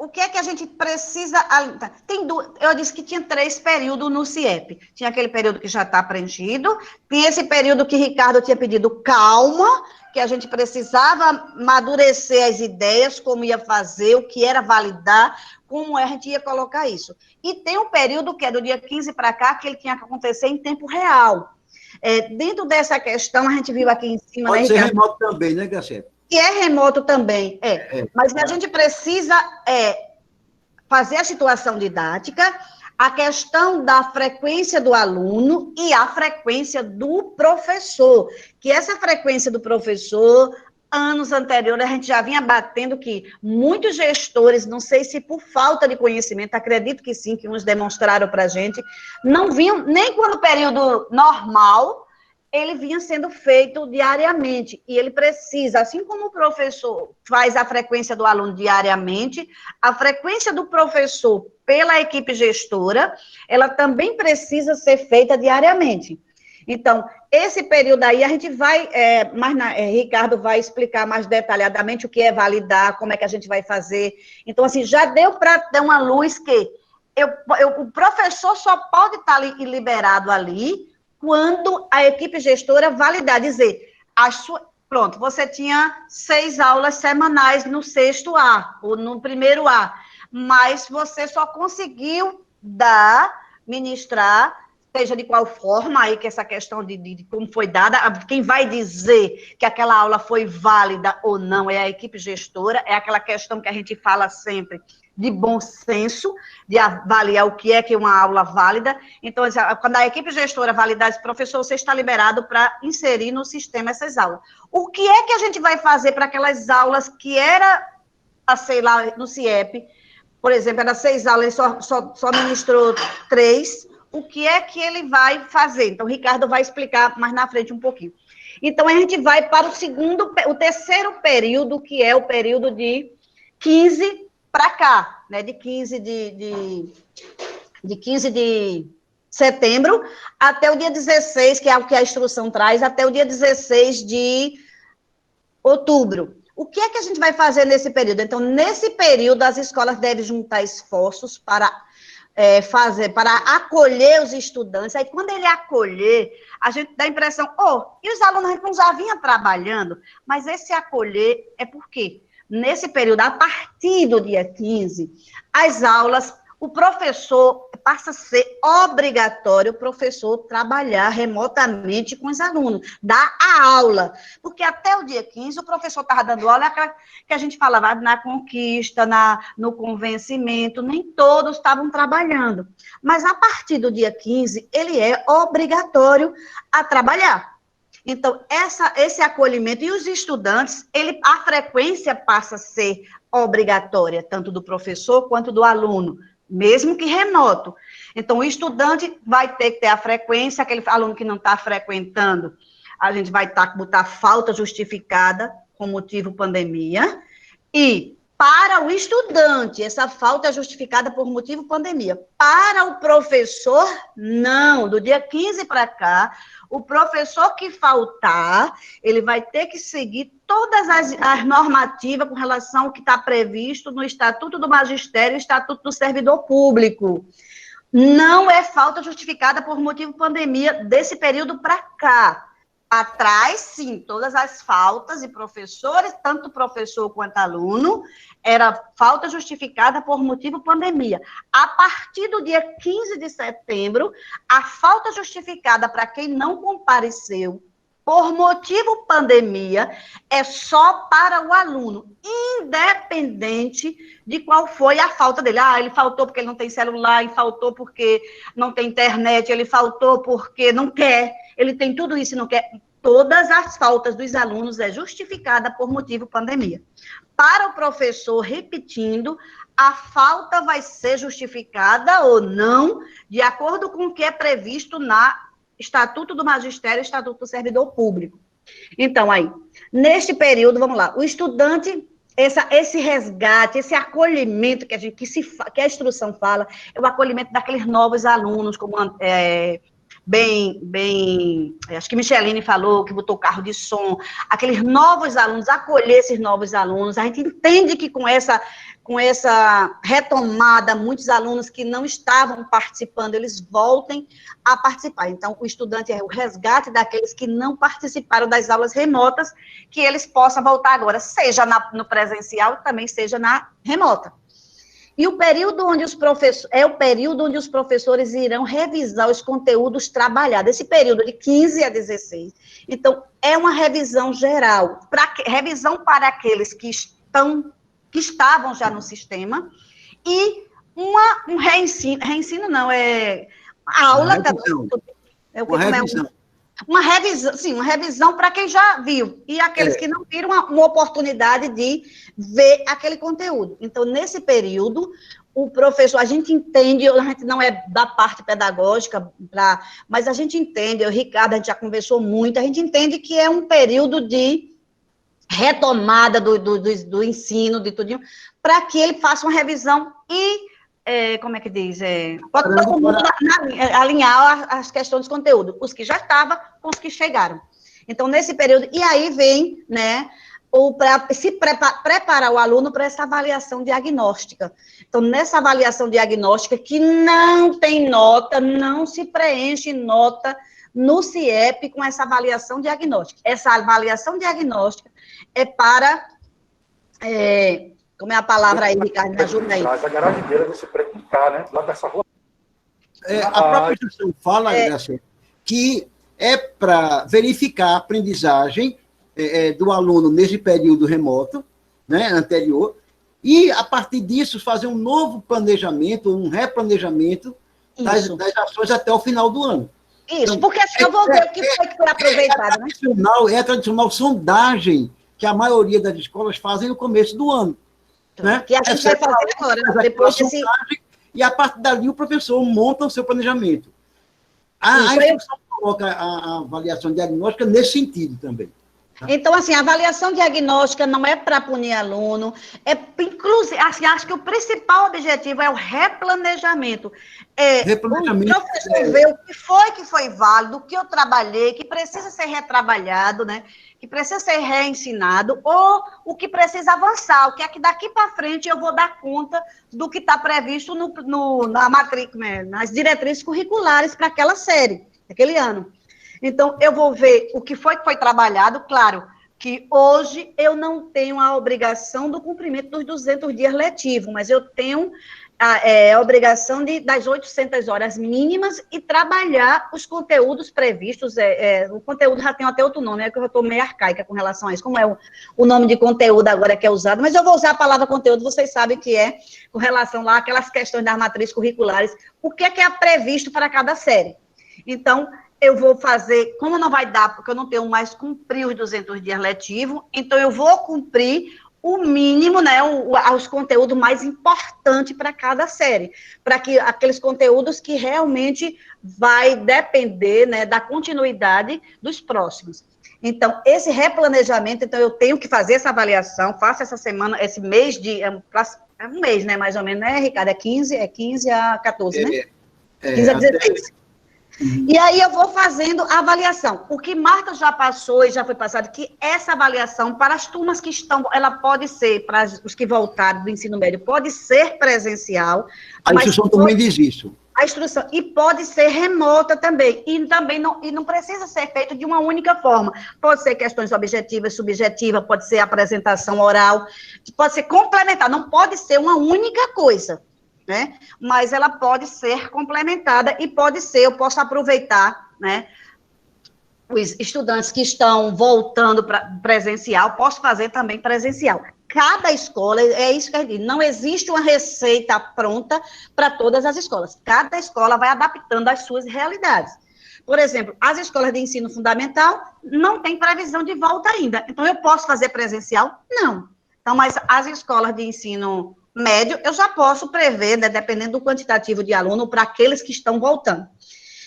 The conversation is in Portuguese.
o que é que a gente precisa... Eu disse que tinha 3 períodos no CIEP. Tinha aquele período que já está preenchido, tinha esse período que Ricardo tinha pedido calma, que a gente precisava amadurecer as ideias, como ia fazer, o que era validar, como a gente ia colocar isso. E tem um período que é do dia 15 para cá, que ele tinha que acontecer em tempo real. Dentro dessa questão, a gente viu aqui em cima... Pode né, ser Ricardo? remoto também, né, Graciela? Que é remoto também, mas a gente precisa fazer a situação didática, a questão da frequência do aluno e a frequência do professor, que essa frequência do professor, anos anteriores, a gente já vinha batendo que muitos gestores, não sei se por falta de conhecimento, acredito que sim, que uns demonstraram para a gente, não vinham, nem quando o período normal, ele vinha sendo feito diariamente, e ele precisa, assim como o professor faz a frequência do aluno diariamente, a frequência do professor pela equipe gestora, ela também precisa ser feita diariamente. Então, esse período aí, a gente vai, Ricardo vai explicar mais detalhadamente o que é validar, como é que a gente vai fazer. Então, assim, já deu para dar uma luz que o professor só pode estar liberado ali quando a equipe gestora validar, dizer, pronto, você tinha 6 aulas semanais no 6º A, ou no 1º A, mas você só conseguiu ministrar, seja de qual forma, aí que essa questão de como foi dada, quem vai dizer que aquela aula foi válida ou não é a equipe gestora, é aquela questão que a gente fala sempre, de bom senso, de avaliar o que é uma aula válida. Então, quando a equipe gestora validar esse professor, você está liberado para inserir no sistema essas aulas. O que é que a gente vai fazer para aquelas aulas que era, sei lá, no CIEP, por exemplo, era 6 aulas, ele só ministrou 3, o que é que ele vai fazer? Então, o Ricardo vai explicar mais na frente um pouquinho. Então, a gente vai para o terceiro período, que é o período de 15 para cá, né, de 15 de setembro até o dia 16, que é o que a instrução traz, até o dia 16 de outubro. O que é que a gente vai fazer nesse período? Então, nesse período, as escolas devem juntar esforços para para acolher os estudantes. Aí, quando ele acolher, a gente dá a impressão, e os alunos a gente não já vinha trabalhando, mas esse acolher é por quê? Nesse período, a partir do dia 15, as aulas, o professor passa a ser obrigatório o professor trabalhar remotamente com os alunos, dar a aula, porque até o dia 15 o professor estava dando aula, aquela que a gente falava na conquista, no convencimento, nem todos estavam trabalhando, mas a partir do dia 15 ele é obrigatório a trabalhar. Então, esse acolhimento, e os estudantes, a frequência passa a ser obrigatória, tanto do professor quanto do aluno, mesmo que remoto. Então, o estudante vai ter que ter a frequência, aquele aluno que não está frequentando, a gente vai botar falta justificada com motivo pandemia, e para o estudante, essa falta é justificada por motivo pandemia. Para o professor, não. Do dia 15 para cá, o professor que faltar, ele vai ter que seguir todas as normativas com relação ao que está previsto no Estatuto do Magistério e Estatuto do Servidor Público. Não é falta justificada por motivo pandemia desse período para cá. Atrás, sim, todas as faltas, e professores, tanto professor quanto aluno, era falta justificada por motivo pandemia. A partir do dia 15 de setembro, a falta justificada para quem não compareceu por motivo pandemia é só para o aluno, independente de qual foi a falta dele. Ele faltou porque ele não tem celular, ele faltou porque não tem internet, ele faltou porque não quer, ele tem tudo isso e não quer. Todas as faltas dos alunos é justificada por motivo pandemia. Para o professor, repetindo, a falta vai ser justificada ou não, de acordo com o que é previsto na Estatuto do Magistério e Estatuto do Servidor Público. Então, aí, neste período, vamos lá, o estudante, esse resgate, esse acolhimento que a instrução fala, é o acolhimento daqueles novos alunos, como acho que Micheline falou que botou carro de som, aqueles novos alunos, acolher esses novos alunos, a gente entende que com essa retomada, muitos alunos que não estavam participando, eles voltem a participar. Então, o estudante é o resgate daqueles que não participaram das aulas remotas, que eles possam voltar agora, seja no presencial, também seja na remota. E o período onde os professores irão revisar os conteúdos trabalhados, esse período de 15 a 16. Então, é uma revisão geral, revisão para aqueles que estavam já no sistema, e um reensino não, a aula... Uma revisão. Uma revisão, sim, uma revisão para quem já viu, e aqueles que não viram, uma oportunidade de ver aquele conteúdo. Então, nesse período, o professor, a gente entende, a gente não é da parte pedagógica, mas a gente entende, o Ricardo, a gente já conversou muito, a gente entende que é um período de retomada do ensino, de tudinho, para que ele faça uma revisão e como é que diz? Pode todo mundo alinhar as questões de conteúdo, os que já estavam com os que chegaram. Então, nesse período, e aí vem, né, preparar o aluno para essa avaliação diagnóstica. Então, nessa avaliação diagnóstica, que não tem nota, não se preenche nota no CIEP com essa avaliação diagnóstica. Essa avaliação diagnóstica é para... como é a palavra aí, Ricardo? Me ajuda aí. A garagem dele é você praticar, né? Lá dessa rua. A própria instrução fala, Graça, que é para verificar a aprendizagem do aluno nesse período remoto, né, anterior, e, a partir disso, fazer um novo planejamento, um replanejamento das ações até o final do ano. Isso, então, porque assim eu vou ver o que foi aproveitado, né? É a tradicional sondagem que a maioria das escolas fazem no começo do ano. Né? Que a gente vai fazer agora, depois desse... E, a partir dali, o professor monta o seu planejamento. A instrução coloca a avaliação diagnóstica nesse sentido também. Então, assim, a avaliação diagnóstica não é para punir aluno, inclusive, assim, acho que o principal objetivo é o replanejamento. O professor ver o que foi válido, o que eu trabalhei, que precisa ser retrabalhado, né? Que precisa ser reensinado, ou o que precisa avançar, o que é que daqui para frente eu vou dar conta do que está previsto na matrícula, né? Nas diretrizes curriculares para aquela série, aquele ano. Então, eu vou ver o que foi trabalhado, claro, que hoje eu não tenho a obrigação do cumprimento dos 200 dias letivos, mas eu tenho a obrigação das 800 horas mínimas e trabalhar os conteúdos previstos. O conteúdo já tem até outro nome, que eu estou meio arcaica com relação a isso, como é o nome de conteúdo agora que é usado, mas eu vou usar a palavra conteúdo, vocês sabem que é com relação lá àquelas questões das matrizes curriculares, o que é previsto para cada série. Então, eu vou fazer, como não vai dar, porque eu não tenho mais cumprir os 200 dias letivos, então eu vou cumprir o mínimo, né, os conteúdos mais importantes para cada série, para que aqueles conteúdos que realmente vai depender, né, da continuidade dos próximos. Então, esse replanejamento, então eu tenho que fazer essa avaliação, faço essa semana, esse mês um mês, né, mais ou menos, né, Ricardo? É 15 a 14, né? 15 a 16. E aí eu vou fazendo a avaliação. O que Marta já passou e já foi passado, que essa avaliação para as turmas que estão, ela pode ser, para os que voltaram do ensino médio, pode ser presencial. A instrução também diz isso. A instrução, e pode ser remota também, e também não precisa ser feito de uma única forma. Pode ser questões objetivas, subjetivas, pode ser apresentação oral, pode ser complementar, não pode ser uma única coisa. Né? Mas ela pode ser complementada e eu posso aproveitar, né, os estudantes que estão voltando para presencial, posso fazer também presencial. Cada escola, é isso que a gente diz, não existe uma receita pronta para todas as escolas. Cada escola vai adaptando às suas realidades. Por exemplo, as escolas de ensino fundamental não têm previsão de volta ainda. Então, eu posso fazer presencial? Não. Então, mas as escolas de ensino médio, eu já posso prever, né, dependendo do quantitativo de aluno, para aqueles que estão voltando.